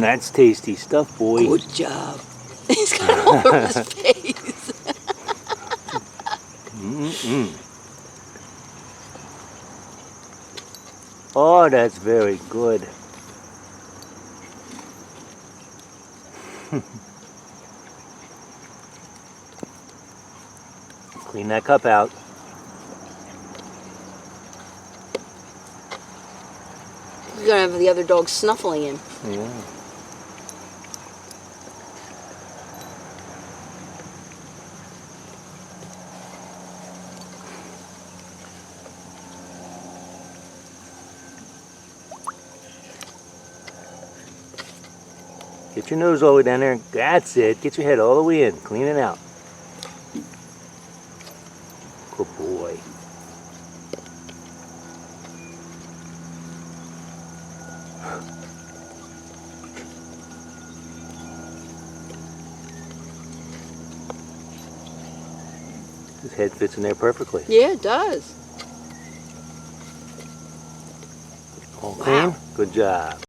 That's tasty stuff, boy. Good job. He's got it all over his face. Oh, that's very good. Clean that cup out. You're gonna have the other dog snuffling him. Yeah. Get your nose all the way down there. That's it. Get your head all the way in. Clean it out. Good boy. His head fits in there perfectly. Yeah, it does. All clean? Good job.